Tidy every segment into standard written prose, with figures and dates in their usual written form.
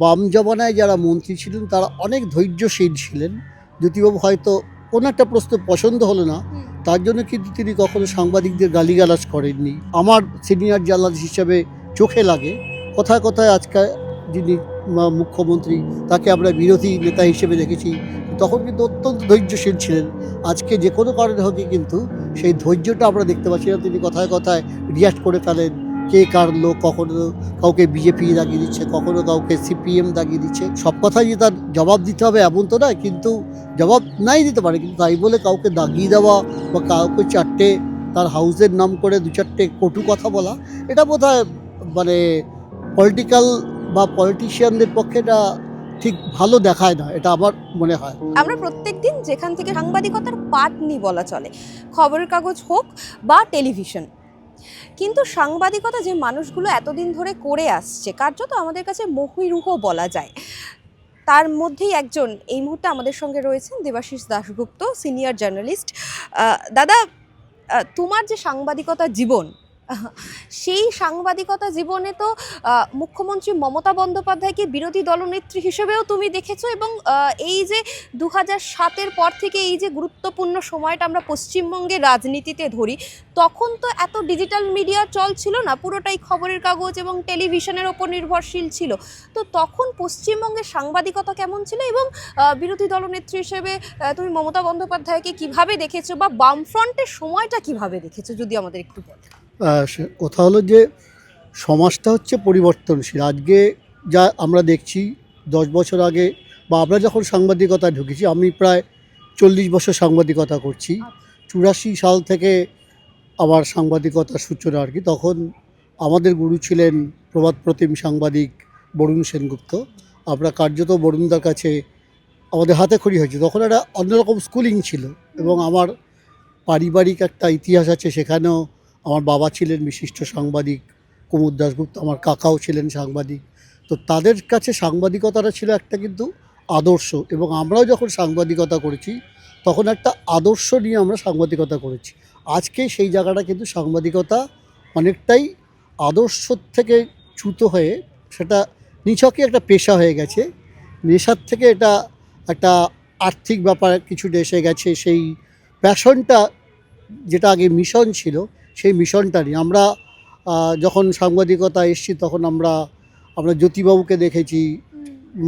বাম জমানায় যারা মন্ত্রী ছিলেন তারা অনেক ধৈর্যশীল ছিলেন। জ্যোতিবাবু হয়তো কোনো একটা প্রশ্ন পছন্দ হলো না, তার জন্য কিন্তু তিনি কখনো সাংবাদিকদের গালিগালাজ করেননি। আমার সিনিয়র জার্নালিস্ট হিসেবে চোখে লাগে কোথায় কোথায় আজকাল যিনি মুখ্যমন্ত্রী তাকে আমরা বিরোধী নেতা হিসেবে দেখেছি, তখন কিন্তু অত্যন্ত ধৈর্যশীল ছিলেন। আজকে যে কোনো কারণে হোক কিন্তু সেই ধৈর্যটা আমরা দেখতে পাচ্ছি না। তিনি কথায় কথায় রিয়াক্ট করে ফেলেন, কে কার লোক, কখনো কাউকে বিজেপি দাগিয়ে দিচ্ছে, কখনো কাউকে সিপিএম দাগিয়ে দিচ্ছে। সব কথাই যে তার জবাব দিতে হবে এমন তো নয়, কিন্তু জবাব নাই দিতে পারে, কিন্তু তাই বলে কাউকে দাগিয়ে দেওয়া বা কাউকে চারটে তার হাউসের নাম করে দু চারটে কটু কথা বলা, এটা বোধহয় মানে পলিটিক্যাল বা পলিটিশিয়ানদের পক্ষে এটা ঠিক ভালো দেখায় না, এটা আমার মনে হয়। আমরা প্রত্যেকদিন যেখান থেকে সাংবাদিকতার পাঠ নিই বলা চলে, খবরের কাগজ হোক বা টেলিভিশন, কিন্তু সাংবাদিকতা যে মানুষগুলো এতদিন ধরে করে আসছে কার্যত আমাদের কাছে মহিরুহ বলা যায়, তার মধ্যেই একজন এই মুহূর্তে আমাদের সঙ্গে রয়েছেন দেবাশিস দাশগুপ্ত, সিনিয়র জার্নালিস্ট। দাদা, তোমার যে সাংবাদিকতা জীবন, সেই সাংবাদিকতা জীবনে তো মুখ্যমন্ত্রী মমতা বন্দ্যোপাধ্যায়কে বিরোধী দলনেত্রী হিসেবেও তুমি দেখেছো, এবং এই যে 2007-এর পর থেকে এই যে গুরুত্বপূর্ণ সময়টা আমরা পশ্চিমবঙ্গের রাজনীতিতে ধরি, তখন তো এত ডিজিটাল মিডিয়া চল ছিল না, পুরোটাই খবরের কাগজ এবং টেলিভিশনের ওপর নির্ভরশীল ছিল। তো তখন পশ্চিমবঙ্গের সাংবাদিকতা কেমন ছিল, এবং বিরোধী দলনেত্রী হিসেবে তুমি মমতা বন্দ্যোপাধ্যায়কে কিভাবে দেখেছো, বা বামফ্রন্টের সময়টা কিভাবে দেখেছো, যদি আমাদের একটু বলো। কথা হলো যে সমাজটা হচ্ছে পরিবর্তনশীল। আজকে যা আমরা দেখছি 10 বছর আগে বা আমরা যখন সাংবাদিকতায় ঢুকেছি, আমি প্রায় 40 বছর সাংবাদিকতা করছি। 84 সাল থেকে আমার সাংবাদিকতার সূচনা আর কি। তখন আমাদের গুরু ছিলেন প্রবাদ প্রতিম সাংবাদিক বরুণ সেনগুপ্ত। আমরা কার্যত বরুণদার কাছে আমাদের হাতে খড়ি হয়েছে। তখন একটা অন্যরকম স্কুলিং ছিল, এবং আমার পারিবারিক একটা ইতিহাস আছে, সেখানেও আমার বাবা ছিলেন বিশিষ্ট সাংবাদিক কুমুদ দাশগুপ্ত, আমার কাকাও ছিলেন সাংবাদিক। তো তাদের কাছে সাংবাদিকতাটা ছিল একটা কিন্তু আদর্শ, এবং আমরাও যখন সাংবাদিকতা করেছি তখন একটা আদর্শ নিয়ে আমরা সাংবাদিকতা করেছি। আজকে সেই জায়গাটা কিন্তু সাংবাদিকতা অনেকটাই আদর্শ থেকে চ্যুত হয়ে সেটা নিছকই একটা পেশা হয়ে গেছে। নেশার থেকে এটা একটা আর্থিক ব্যাপার কিছুটা এসে গেছে। সেই প্যাশনটা যেটা আগে মিশন ছিল, সেই মিশনটা নিয়ে আমরা যখন সাংবাদিকতা এসেছি তখন আমরা জ্যোতিবাবুকে দেখেছি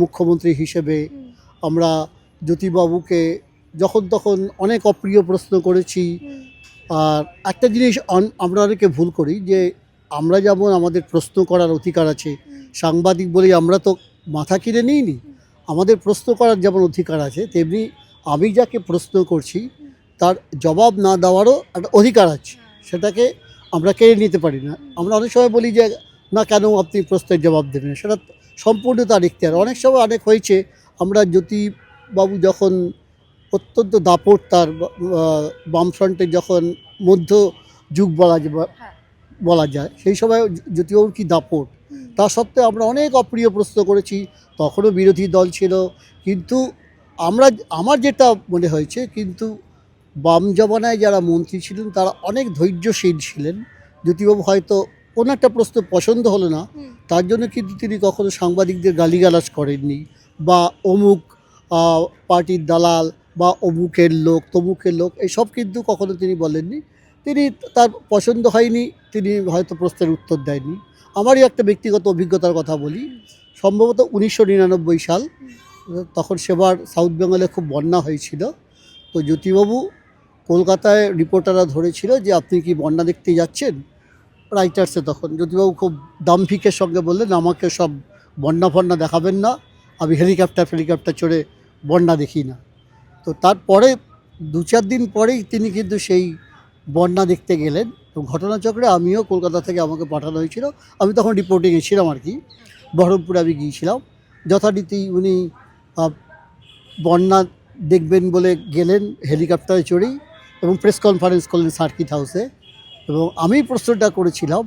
মুখ্যমন্ত্রী হিসেবে। আমরা জ্যোতিবাবুকে যখন তখন অনেক অপ্রিয় প্রশ্ন করেছি। আর একটা জিনিস আমরা অনেকে ভুল করি, যে আমরা যেমন আমাদের প্রশ্ন করার অধিকার আছে, সাংবাদিক বলেই আমরা তো মাথা কিনে নিইনি। আমাদের প্রশ্ন করার যেমন অধিকার আছে, তেমনি আমি যাকে প্রশ্ন করছি তার জবাব না দেওয়ারও একটা অধিকার আছে, সেটাকে আমরা কেড়ে নিতে পারি না। আমরা অনেক সময় বলি যে না, কেন আপনি প্রশ্নের জবাব দেবেন, সেটা সম্পূর্ণ তার ইখতিয়ার। অনেক সময় অনেক হয়েছে, আমরা জ্যোতিবাবু যখন অত্যন্ত দাপট তার বামফ্রন্টের যখন মধ্য যুগ বলা যায়, সেই সময় জ্যোতিবাবুর কী দাপট, তা সত্ত্বেও আমরা অনেক অপ্রিয় প্রশ্ন করেছি। তখনও বিরোধী দল ছিল, কিন্তু আমার যেটা মনে হয়েছে, কিন্তু বাম জমানায় যারা মন্ত্রী ছিলেন তারা অনেক ধৈর্যশীল ছিলেন। জ্যোতিবাবু হয়তো কোনো একটা প্রশ্ন পছন্দ হলো না, তার জন্য কিন্তু তিনি কখনো সাংবাদিকদের গালিগালাজ করেননি, বা অমুক পার্টির দালাল বা অমুকের লোক তমুকের লোক এসব কিন্তু কখনো তিনি বলেননি। তিনি তার পছন্দ হয়নি, তিনি হয়তো প্রশ্নের উত্তর দেননি। আমারই একটা ব্যক্তিগত অভিজ্ঞতার কথা বলি। সম্ভবত 1999 সাল, তখন সেবার সাউথ বেঙ্গলে খুব বন্যা হয়েছিল। তো জ্যোতিবাবু কলকাতায় রিপোর্টাররা ধরেছিল যে আপনি কি বন্যা দেখতে যাচ্ছেন রাইটার্সে। তখন জ্যোতিবাবু খুব দাম্ভিকের সঙ্গে বললেন, আমাকে সব বন্যা দেখাবেন না, আমি হেলিকপ্টার চড়ে বন্যা দেখি না। তো তারপরে 2-4 দিন পরেই তিনি কিন্তু সেই বন্যা দেখতে গেলেন, এবং ঘটনাচক্রে আমিও কলকাতা থেকে আমাকে পাঠানো হয়েছিল। আমি তখন রিপোর্টিংয়ে ছিলাম আর কি, বহরমপুরে আমি গিয়েছিলাম। যথারীতি উনি বন্যা দেখবেন বলে গেলেন হেলিকপ্টারে চড়েই, এবং প্রেস কনফারেন্স করলেন সার্কিট হাউসে। এবং আমি প্রশ্নটা করেছিলাম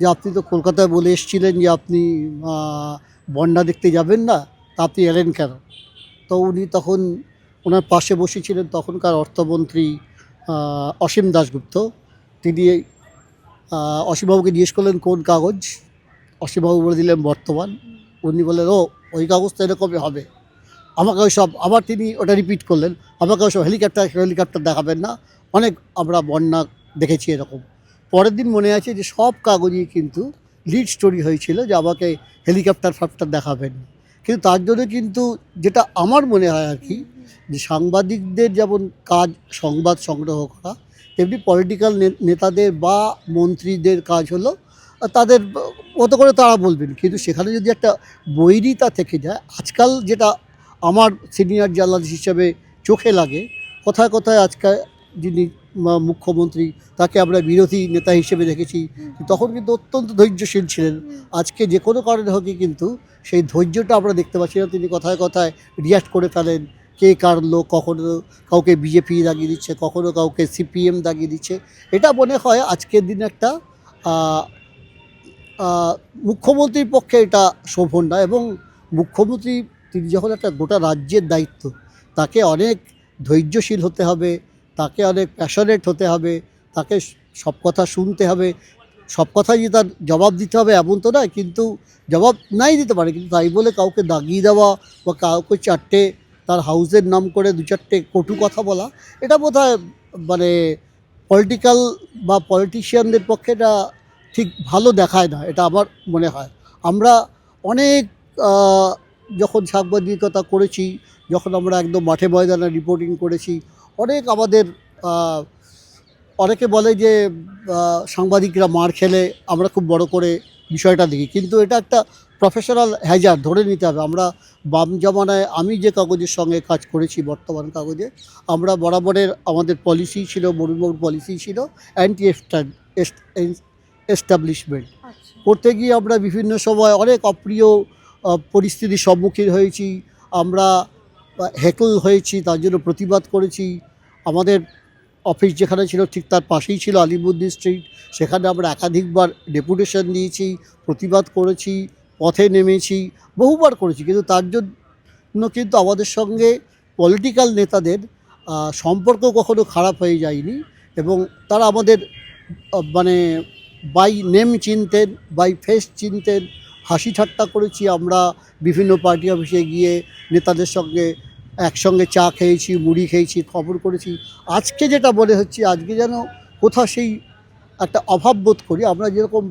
যে আপনি তো কলকাতায় বলে এসেছিলেন যে আপনি বন্যা দেখতে যাবেন না, তা আপনি এলেন কেন? তো উনি তখন ওনার পাশে বসেছিলেন তখনকার অর্থমন্ত্রী অসীম দাশগুপ্ত। তিনি অসীমবাবুকে জিজ্ঞেস করলেন কোন কাগজ, অসীমবাবু বলে দিলেন বর্তমান। উনি বললেন, ও ওই কাগজটা এরকমই হবে, আমাকে ওই সব আবার তিনি ওটা রিপিট করলেন, আমাকে ওই সব হেলিকপ্টার দেখাবেন না, অনেক আমরা বন্যা দেখেছি এরকম। পরের দিন মনে আছে যে সব কাগজই কিন্তু লিড স্টোরি হয়েছিল যে আমাকে হেলিকপ্টার দেখাবেন না। কিন্তু তার জন্য কিন্তু যেটা আমার মনে হয় আর কি, যে সাংবাদিকদের যেমন কাজ সংবাদ সংগ্রহ করা, তেমনি পলিটিক্যাল নেতাদের বা মন্ত্রীদের কাজ হলো তাদের মতো করে তারা বলবেন, কিন্তু সেখানে যদি একটা বৈরিতা থেকে যায়, আজকাল যেটা আমার সিনিয়র জার্নালিস্ট হিসেবে চোখে লাগে, কোথায় কোথায় আজকাল যিনি মুখ্যমন্ত্রী তাকে আমরা বিরোধী নেতা হিসেবে দেখেছি, তখন কিন্তু অত্যন্ত ধৈর্যশীল ছিলেন। আজকে যে কোনো কারণে হোক কিন্তু সেই ধৈর্যটা আমরা দেখতে পাচ্ছি না, তিনি কথায় কথায় রিয়াক্ট করে ফেলেন, কে কার লোক, কখনো কাউকে বিজেপি দাগিয়ে দিচ্ছে, কখনো কাউকে সিপিএম দাগিয়ে দিচ্ছে। এটা মনে হয় আজকের দিনে একটা আহ, আহ, মুখ্যমন্ত্রীর পক্ষে এটা শোভন না। এবং মুখ্যমন্ত্রী তিনি যখন একটা গোটা রাজ্যের দায়িত্ব, তাকে অনেক ধৈর্যশীল হতে হবে, তাকে অনেক প্যাশনেট হতে হবে, তাকে সব কথা শুনতে হবে, সব কথাই যে তার জবাব দিতে হবে এমন তো নয়, কিন্তু জবাব নাই দিতে পারে, কিন্তু তাই বলে কাউকে দাগিয়ে দেওয়া বা কাউকে চারটে তার হাউসের নাম করে দু চারটে কটু কথা বলা, এটা বোধহয় মানে পলিটিক্যাল বা পলিটিশিয়ানদের পক্ষে এটা ঠিক ভালো দেখায় না, এটা আমার মনে হয়। আমরা অনেক আহ, যখন সাংবাদিকতা করেছি, যখন আমরা একদম মাঠে ময়দানে রিপোর্টিং করেছি, অনেক আমাদের আহ, অনেকে বলে যে সাংবাদিকরা মার খেলে আমরা খুব বড় করে বিষয়টা দেখি, কিন্তু এটা একটা প্রফেশনাল হ্যাজার ধরে নিতে হবে। আমরা বাম জামানায় আমি যে কাগজের সঙ্গে কাজ করেছি, বর্তমান কাগজে আমরা বরাবরের আমাদের পলিসি ছিল, বরুণবাবুর পলিসি ছিল অ্যান্টি এস্টাবলিশমেন্ট। করতে গিয়ে আমরা বিভিন্ন সময় অনেক অপ্রিয় পরিস্থিতির সম্মুখীন হয়েছি, আমরা হেকল হয়েছি, তার জন্য প্রতিবাদ করেছি। আমাদের অফিস যেখানে ছিল ঠিক তার পাশেই ছিল আলিমুদ্দিন স্ট্রিট, সেখানে আমরা একাধিকবার ডেপুটেশন দিয়েছি, প্রতিবাদ করেছি, পথে নেমেছি, বহুবার করেছি, কিন্তু তার জন্য কিন্তু আমাদের সঙ্গে পলিটিক্যাল নেতাদের সম্পর্ক কখনো খারাপ হয়ে যায়নি। এবং তারা আমাদের মানে বাই নেম চিনতেন, বাই ফেস চিনতেন, হাসি ঠাট্টা করেছি আমরা, বিভিন্ন পার্টি অফিসে গিয়ে নেতাদের সঙ্গে একসঙ্গে চা খেয়েছি, মুড়ি খেয়েছি, খবর করেছি। আজকে যেটা মনে হচ্ছে, আজকে যেন কোথাও সেই একটা অভাব বোধ করি। আমরা যেরকম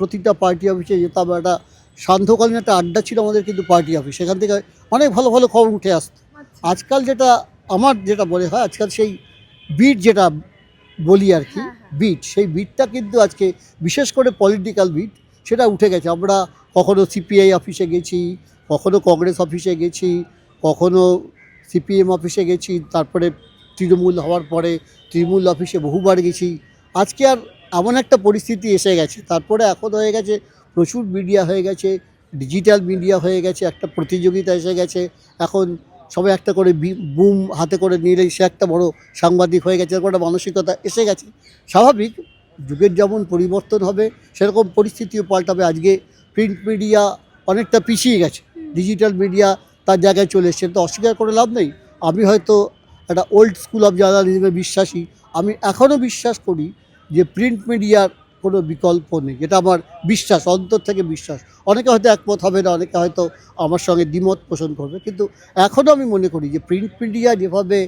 প্রতিটা পার্টি অফিসে যেতাম, একটা সান্ধ্যকালীন একটা আড্ডা ছিল আমাদের কিন্তু পার্টি অফিস, সেখান থেকে অনেক ভালো ভালো খবর উঠে আসতো। আজকাল যেটা আমার যেটা মনে হয়, আজকাল সেই বিট যেটা বলি আর কি, বিট, সেই বিটটা কিন্তু আজকে বিশেষ করে পলিটিক্যাল বিট সেটা উঠে গেছে। আমরা কখনো সিপিআই অফিসে গেছি, কখনো কংগ্রেস অফিসে গেছি, কখনো সিপিএম অফিসে গেছি, তারপরে তৃণমূল হওয়ার পরে তৃণমূল অফিসে বহুবার গেছি। আজকে আর এমন একটা পরিস্থিতি এসে গেছে, তারপরে এখন হয়ে গেছে প্রচুর মিডিয়া হয়ে গেছে, ডিজিটাল মিডিয়া হয়ে গেছে, একটা প্রতিযোগিতা এসে গেছে। এখন সবাই একটা করে বুম হাতে করে নিলেই সে একটা বড় সাংবাদিক হয়ে গেছে, এরকম একটা মানসিকতা এসে গেছে। স্বাভাবিক, যুগের যেমন পরিবর্তন হবে সেরকম পরিস্থিতিও পাল্টাবে। আজকে প্রিন্ট মিডিয়া অনেকটা পিছিয়ে গেছে, ডিজিটাল মিডিয়া তার জায়গায় চলে এসছে, তো অস্বীকার করে লাভ নেই। আমি হয়তো একটা ওল্ড স্কুল অফ জার্নালিজমে বিশ্বাসী, আমি এখনও বিশ্বাস করি যে প্রিন্ট মিডিয়ার কোনো বিকল্প নেই, এটা আমার বিশ্বাস, অন্তর থেকে বিশ্বাস। অনেকে হয়তো একমত হবে না, অনেকে হয়তো আমার সঙ্গে দ্বিমত পোষণ করবে, কিন্তু এখনও আমি মনে করি যে প্রিন্ট মিডিয়া যেভাবে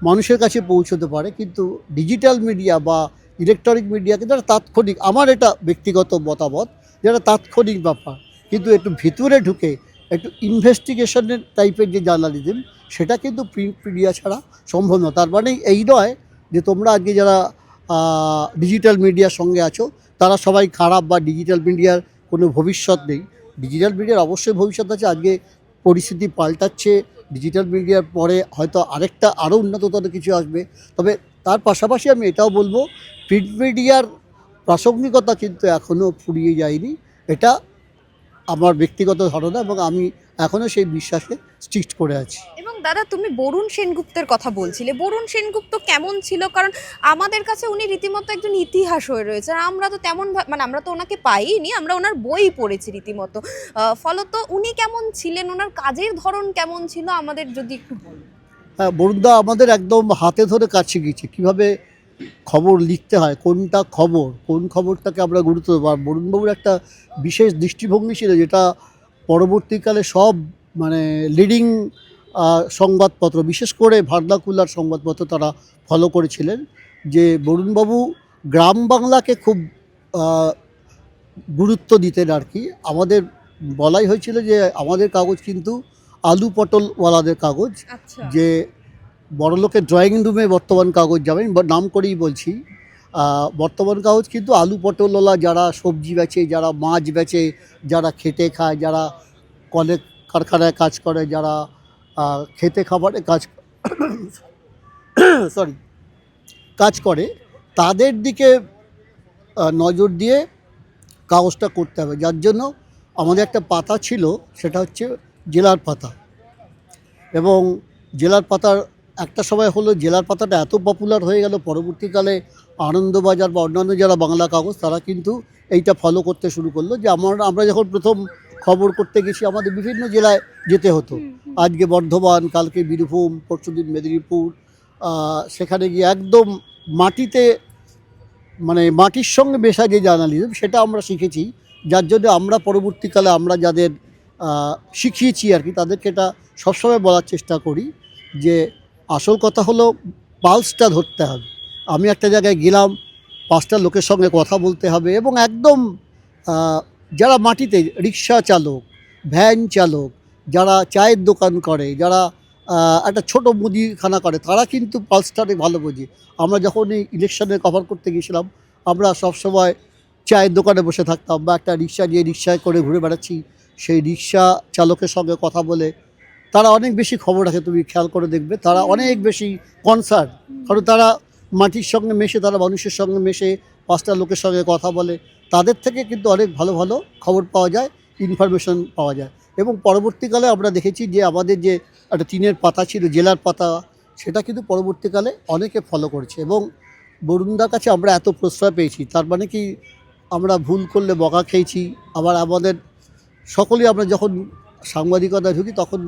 মানুষের কাছে পৌঁছতে পারে, কিন্তু ডিজিটাল মিডিয়া বা ইলেকট্রনিক মিডিয়া কিন্তু একটা তাৎক্ষণিক, আমার এটা ব্যক্তিগত মতামত, যেটা তাৎক্ষণিক ব্যাপার, কিন্তু একটু ভিতরে ঢুকে একটু ইনভেস্টিগেশনের টাইপের যে জার্নালিজম, সেটা কিন্তু প্রিন্ট মিডিয়া ছাড়া সম্ভব নয়। তার মানে এই নয় যে তোমরা আজকে যারা ডিজিটাল মিডিয়ার সঙ্গে আছো তারা সবাই খারাপ বা ডিজিটাল মিডিয়ার কোনো ভবিষ্যৎ নেই। ডিজিটাল মিডিয়ার অবশ্যই ভবিষ্যৎ আছে। আজকে পরিস্থিতি পাল্টাচ্ছে, ডিজিটাল মিডিয়ার পরে হয়তো আরেকটা আরও উন্নততর কিছু আসবে। তবে তার পাশাপাশি আমি এটাও বলবো, প্রিন্ট মিডিয়ার প্রাসঙ্গিকতা কিন্তু এখনও ফুরিয়ে যায়নি, এটা আমার ব্যক্তিগত ধারণা, এবং আমি এখনও সেই বিশ্বাসে স্টিক করে আছি। এবং দাদা, তুমি বরুণ সেনগুপ্তের কথা বলছিলে, বরুণ সেনগুপ্ত কেমন ছিল? কারণ আমাদের কাছে উনি রীতিমতো একজন ইতিহাস হয়ে রয়েছে, আর আমরা তো তেমন মানে আমরা তো ওনাকে পাইনি, আমরা ওনার বই পড়েছি রীতিমতো। ফলত উনি কেমন ছিলেন, ওনার কাজের ধরন কেমন ছিল, আমাদের যদি একটু বলেন। হ্যাঁ, বরুণদা আমাদের একদম হাতে ধরে কাজ শিখিয়েছে কীভাবে খবর লিখতে হয়, কোনটা খবর, কোন খবরটাকে আমরা গুরুত্ব দেবো। আর বরুণবাবুর একটা বিশেষ দৃষ্টিভঙ্গি ছিল, যেটা পরবর্তীকালে সব মানে লিডিং সংবাদপত্র, বিশেষ করে ভার্নাকুলার সংবাদপত্র তারা ফলো করেছিলেন যে বরুণবাবু গ্রাম বাংলাকে খুব আহ, গুরুত্ব দিতেন আর কি। আমাদের বলাই হয়েছিল যে আমাদের কাগজ কিন্তু আলু পটলওয়ালাদের কাগজ, আচ্ছা। যে বড়লোকের ড্রয়িং রুমে বর্তমান কাগজ যাবেন নাম করেই বলছি, বর্তমান কাগজ কিন্তু আলু পটলওয়ালা যারা সবজি বেচে, যারা মাছ বেচে, যারা খেটে খায়, যারা কলে কারখানায় কাজ করে, যারা খেতে খাবারে কাজ সরি কাজ করে, তাদের দিকে নজর দিয়ে কাগজটা করতে হবে। যার জন্য আমাদের একটা পাতা ছিল, সেটা হচ্ছে জেলার পাতা। এবং জেলার পাতার একটা সময় হলো জেলার পাতাটা এত পপুলার হয়ে গেল, পরবর্তীকালে আনন্দবাজার বা অন্যান্য যারা বাংলা কাগজ তারা কিন্তু এইটা ফলো করতে শুরু করলো, যে আমরা যখন প্রথম খবর করতে গেছি আমাদের বিভিন্ন জেলায় যেতে হতো। আজকে বর্ধমান, কালকে বীরভূম, পরশুদিন মেদিনীপুর, সেখানে গিয়ে একদম মাটিতে মানে মাটির সঙ্গে মেশা যে জার্নালিজম সেটা আমরা শিখেছি। যার জন্য আমরা পরবর্তীকালে আমরা যাদের শিখিয়েছি আর কি, তাদেরকে এটা সবসময় বলার চেষ্টা করি যে আসল কথা হলো পালসটা ধরতে হবে। আমি একটা জায়গায় গেলাম, 5টা লোকের সঙ্গে কথা বলতে হবে, এবং একদম যারা মাটিতে রিক্সা চালক, ভ্যান চালক, যারা চায়ের দোকান করে, যারা একটা ছোটো মুদিখানা করে, তারা কিন্তু পালসটাকে ভালো বোঝে। আমরা যখন এই ইলেকশনে কভার করতে গেছিলাম, আমরা সবসময় চায়ের দোকানে বসে থাকতাম বা একটা রিক্সা নিয়ে রিক্সায় করে ঘুরে বেড়াচ্ছি, সেই রিক্সা চালকের সঙ্গে কথা বলে তারা অনেক বেশি খবর রাখে। তুমি খেয়াল করে দেখবে তারা অনেক বেশি কনসার্ন, কারণ তারা মাটির সঙ্গে মেশে, তারা মানুষের সঙ্গে মেশে, 5টা লোকের সঙ্গে কথা বলে, তাদের থেকে কিন্তু অনেক ভালো ভালো খবর পাওয়া যায়, ইনফরমেশন পাওয়া যায়। এবং পরবর্তীকালে আমরা দেখেছি যে আমাদের যে একটা টিনের পাতা ছিল, জেলার পাতা, সেটা কিন্তু পরবর্তীকালে অনেকে ফলো করেছে। এবং বরুণদার কাছে আমরা এত প্রশ্রয় পেয়েছি, তার মানে কি আমরা ভুল করলে বকা খেয়েছি। আবার আমাদের সকলেই আমরা যখন সাংবাদিকতা ঢুকি তখন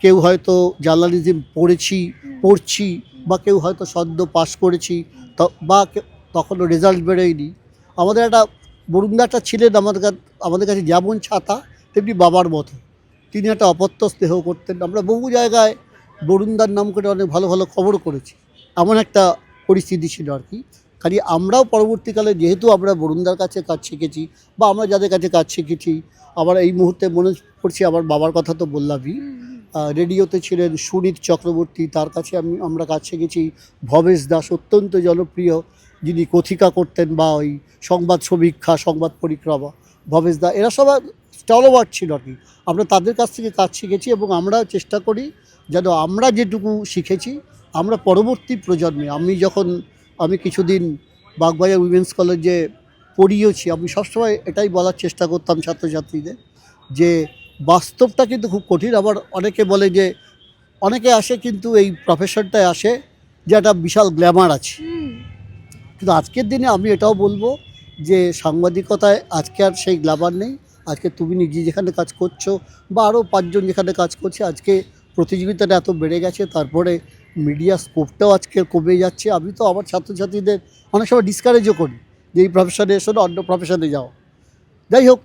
কেউ হয়তো জার্নালিজম পড়ছি, বা কেউ হয়তো সদ্য পাস করেছি, বা তখনও রেজাল্ট বেরোয়নি। আমাদের একটা বরুণদাটা ছিলেন আমাদের কাছে যেমন ছাতা তেমনি বাবার মতো। তিনি একটা অপত্য স্নেহ করতেন। আমরা বহু জায়গায় বরুণদার নাম করে অনেক ভালো ভালো খবর করেছি, এমন একটা পরিস্থিতি ছিল আর কি। খালি আমরাও পরবর্তীকালে যেহেতু আমরা বরুণদার কাছে কাজ শিখেছি, বা আমরা যাদের কাছে কাজ শিখেছি, আবার এই মুহূর্তে মনে পড়ছি আমার বাবার কথা তো বললামই, রেডিওতে ছিলেন সুনীত চক্রবর্তী, তার কাছে আমরা কাজ শিখেছি। ভবেশ দাস অত্যন্ত জনপ্রিয়, যিনি কথিকা করতেন বা ওই সংবাদ সমীক্ষা, সংবাদ পরিক্রমা, ভবেশ দা, এরা সবাই স্টলওয়ার্ড ছিল আর কি। আমরা তাদের কাছ থেকে কাজ শিখেছি, এবং আমরা চেষ্টা করি যেন আমরা যেটুকু শিখেছি আমরা পরবর্তী প্রজন্মে, আমি কিছুদিন বাগবাজার উইমেন্স কলেজে পড়িয়েছি, আমি সবসময় এটাই বলার চেষ্টা করতাম ছাত্রছাত্রীদের যে বাস্তবটা কিন্তু খুব কঠিন। আবার অনেকে বলে যে অনেকে আসে কিন্তু এই প্রফেশনটায় আসে যে একটা বিশাল গ্ল্যামার আছে, কিন্তু আজকের দিনে আমি এটাও বলবো যে সাংবাদিকতায় আজকে আর সেই গ্ল্যামার নেই। আজকে তুমি নিজে যেখানে কাজ করছো, বা আরও 5জন যেখানে কাজ করছে, আজকে প্রতিযোগিতাটা এত বেড়ে গেছে, তারপরে মিডিয়া স্কোপটাও আজকে কমে যাচ্ছে। আমি তো আমার ছাত্রছাত্রীদের অনেক সময় ডিসকারেজও করি যে এই প্রফেশনে এসো না, অন্য প্রফেশনে যাও। যাই হোক,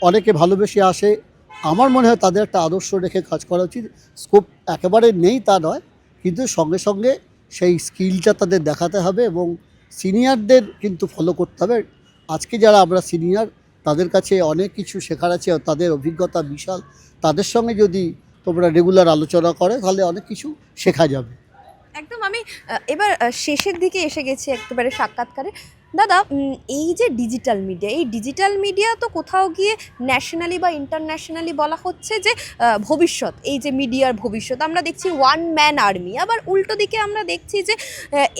অনেকে ভালোবেসে আসে। আমার মনে হয় তাদের একটা আদর্শ রেখে কাজ করা উচিত। স্কোপ একেবারে নেই তা নয়, কিন্তু সঙ্গে সঙ্গে সেই স্কিলটা তাদের দেখাতে হবে, এবং সিনিয়রদের কিন্তু ফলো করতে হবে। আজকে যারা আমরা সিনিয়র, তাদের কাছে অনেক কিছু শেখার আছে, তাদের অভিজ্ঞতা বিশাল। তাদের সঙ্গে যদি তোমরা রেগুলার আলোচনা করে তাহলে অনেক কিছু শেখা যাবে। একদম। আমি এবার শেষের দিকে এসে গেছি একেবারে সাক্ষাৎকারে। দাদা, এই যে ডিজিটাল মিডিয়া তো কোথাও গিয়ে ন্যাশনালি বা ইন্টারন্যাশনালি বলা হচ্ছে যে ভবিষ্যৎ, এই যে মিডিয়ার ভবিষ্যৎ, আমরা দেখছি ওয়ান ম্যান আর্মি। আবার উল্টো দিকে আমরা দেখছি যে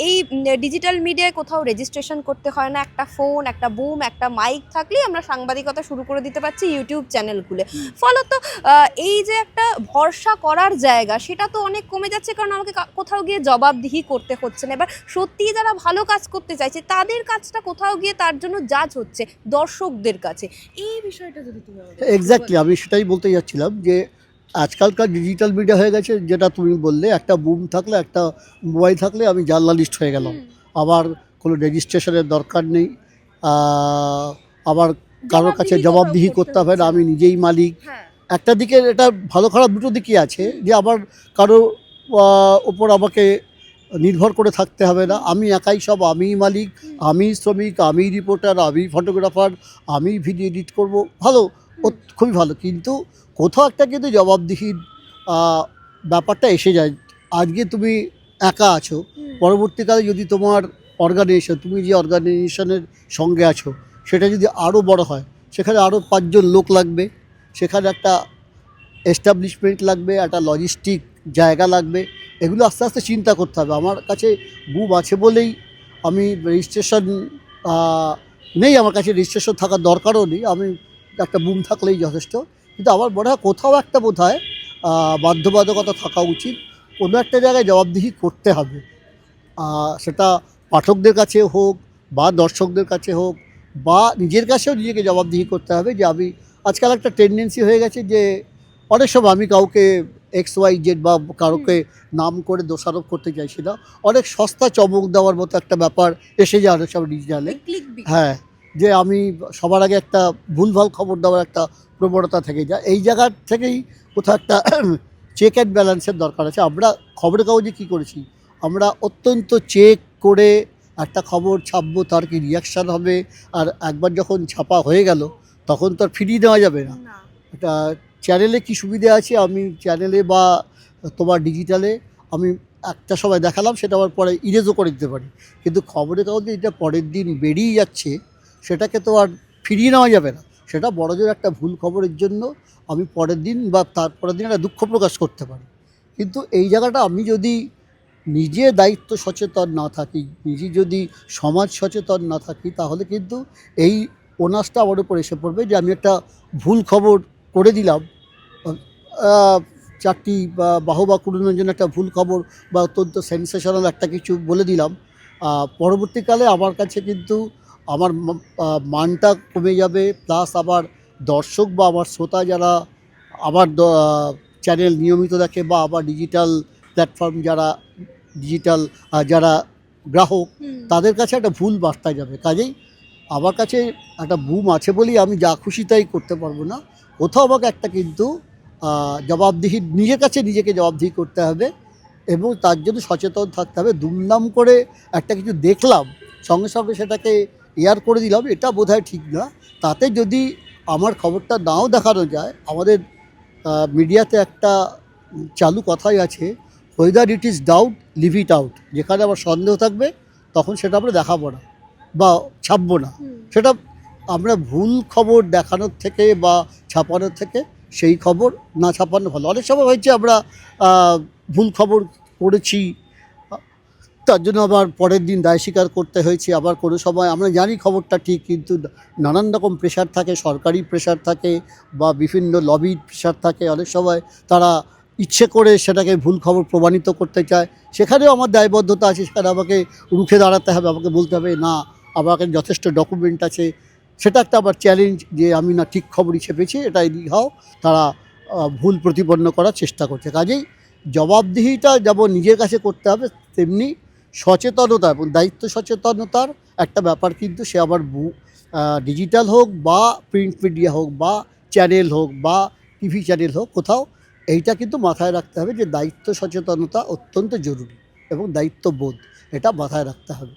এই ডিজিটাল মিডিয়ায় কোথাও রেজিস্ট্রেশন করতে হয় না, একটা ফোন, একটা বুম, একটা মাইক থাকলেই আমরা সাংবাদিকতা শুরু করে দিতে পারছি ইউটিউব চ্যানেল খুলে। ফলত এই যে একটা ভরসা করার জায়গা, সেটা তো অনেক কমে যাচ্ছে, কারণ আমাকে কোথাও গিয়ে জবাবদিহি করতে হচ্ছে না। এবার সত্যিই যারা ভালো কাজ করতে চাইছে তাদের কাজটা কোথাও গিয়ে তার জন্য জাজ হচ্ছে দর্শকদের কাছে। এই বিষয়টা যদি তুমি এক্স্যাক্টলি, আমি সেটাই বলতে যাচ্ছিলাম যে আজকালকার ডিজিটাল মিডিয়া হয়ে গেছে, যেটা তুমি বললে, একটা বুম থাকলে, একটা মোবাইল থাকলে আমি জার্নালিস্ট হয়ে গেলাম। আবার কোনো রেজিস্ট্রেশনের দরকার নেই। আবার কারোর কাছে জবাবদিহি করতে হবে না, আমি নিজেই মালিক। হ্যাঁ একটা দিকে এটা ভালো খারাপ দুটো দিকই আছে, যে আবার কারো ওপর আমাকে নির্ভর করে থাকতে হবে না, আমি একাই সব, আমিই মালিক, আমি শ্রমিক, আমি রিপোর্টার, আমি ফটোগ্রাফার, আমি ভিডিও এডিট করব, ভালো, খুবই ভালো। কিন্তু কোথাও একটা কিন্তু জবাবদিহির ব্যাপারটা এসে যায়। আজকে তুমি একা আছো, পরবর্তীকালে যদি তোমার অর্গানাইজেশন, তুমি যে অর্গানাইজেশনের সঙ্গে আছো সেটা যদি আরও বড় হয়, সেখানে আরও 5 জন লোক লাগবে, সেখানে একটা এস্টাবলিশমেন্ট লাগবে, একটা লজিস্টিক জায়গা লাগবে, এগুলো আস্তে আস্তে চিন্তা করতে হবে। আমার কাছে বুম আছে বলেই আমি রেজিস্ট্রেশন নেই, আমার কাছে রেজিস্ট্রেশন থাকার দরকারও নেই, আমি একটা বুম থাকলেই যথেষ্ট। কিন্তু আমার মনে হয় কোথাও একটা বোধ হয় বাধ্যবাধকতা থাকা উচিত, কোনো একটা জায়গায় জবাবদিহি করতে হবে। সেটা পাঠকদের কাছে হোক বা দর্শকদের কাছে হোক বা নিজের কাছেও নিজেকে জবাবদিহি করতে হবে, যে আমি আজকাল একটা টেন্ডেন্সি হয়ে গেছে যে অনেক সময় আমি কাউকে XYZ বা কাউকে নাম করে দোষারোপ করতে চাইছি না, অনেক সস্তা চমক দেওয়ার মতো একটা ব্যাপার এসে যায় অনেক সময় ডিজিটালে। হ্যাঁ, যে আমি সবার আগে একটা ভুলভাল খবর দেওয়ার একটা প্রবণতা থেকে যায়, এই জায়গা থেকেই কোথাও একটা চেক অ্যান্ড ব্যালেন্সের দরকার আছে। আমরা খবরের কাগজে কী করেছি, আমরা অত্যন্ত চেক করে একটা খবর ছাপবো, তার কি রিয়াকশান হবে, আর একবার যখন ছাপা হয়ে গেল তখন তো আর ফিরিয়ে দেওয়া যাবে না। এটা চ্যানেলে কি সুবিধা আছে, আমি চ্যানেলে বা তোমার ডিজিটালে আমি একটা সময় দেখালাম, সেটা আবার পরে ইরেজও করে দিতে পারি। কিন্তু খবরের কাগজে এটা পরের দিন বেরিয়ে যাচ্ছে, সেটাকে তো আর ফিরিয়ে নেওয়া যাবে না। সেটা বড়জোর একটা ভুল খবরের জন্য আমি পরের দিন বা তারপরের দিন একটা দুঃখ প্রকাশ করতে পারি। কিন্তু এই জায়গাটা আমি যদি নিজে দায়িত্ব সচেতন না থাকি, নিজে যদি সমাজ সচেতন না থাকি, তাহলে কিন্তু এই ওনাসটা আমার উপর এসে পড়বে যে আমি একটা ভুল খবর করে দিলাম, চারটি বা বাহবা কুড়ানোর জন্য একটা ভুল খবর বা অত্যন্ত সেন্সেশনাল একটা কিছু বলে দিলাম, পরবর্তীকালে আমার কাছে কিন্তু আমার মানটা কমে যাবে, প্লাস আবার দর্শক বা আমার শ্রোতা যারা আমার চ্যানেল নিয়মিত দেখে বা আবার ডিজিটাল প্ল্যাটফর্ম যারা ডিজিটাল যারা গ্রাহক, তাদের কাছে একটা ভুল বার্তা যাবে। কাজেই আমার কাছে একটা বুম আছে বলেই আমি যা খুশি তাই করতে পারবো না, কোথাও আমাকে একটা কিন্তু জবাবদিহি, নিজের কাছে নিজেকে জবাবদিহি করতে হবে এবং তার জন্য সচেতন থাকতে হবে। দুমদাম করে একটা কিছু দেখলাম, সঙ্গে সঙ্গে সেটাকে এয়ার করে দিলাম, এটা বোধহয় ঠিক না। তাতে যদি আমার খবরটা নাও দেখানো যায়, আমাদের মিডিয়াতে একটা চালু কথাই আছে, whether it is doubt leave it out, যেখানে আমার সন্দেহ থাকবে তখন সেটা আমরা দেখাবো না বা ছাপবো না। সেটা আমরা ভুল খবর দেখানোর থেকে বা ছাপানোর থেকে সেই খবর না ছাপানো ভালো। অনেক সময় হয়েছে আমরা ভুল খবর করেছি, তার জন্য আবার পরের দিন দায় স্বীকার করতে হয়েছে। আবার কোনো সময় আমরা জানি খবরটা ঠিক, কিন্তু নানান রকম প্রেশার থাকে, সরকারি প্রেশার থাকে বা বিভিন্ন লবির প্রেশার থাকে, অনেক সময় তারা ইচ্ছে করে সেটাকে ভুল খবর প্রমাণিত করতে চায়, সেখানেও আমার দায়বদ্ধতা আছে, সেখানে আমাকে রুখে দাঁড়াতে হবে, আমাকে বলতে হবে না আমার কাছে যথেষ্ট ডকুমেন্ট আছে। সেটা একটা আবার চ্যালেঞ্জ, যে আমি না ঠিক খবরই ছেপেছি, এটাই লিখাও, তারা ভুল প্রতিপন্ন করার চেষ্টা করছে। কাজেই জবাবদিহিটা যেমন নিজের কাছে করতে হবে, তেমনি সচেতনতা এবং দায়িত্ব সচেতনতার একটা ব্যাপার কিন্তু সে আবার ডিজিটাল হোক বা প্রিন্ট মিডিয়া হোক বা চ্যানেল হোক বা টিভি চ্যানেল হোক, কোথাও এইটা কিন্তু মাথায় রাখতে হবে যে দায়িত্ব সচেতনতা অত্যন্ত জরুরি এবং দায়িত্ববোধ, এটা মাথায় রাখতে হবে।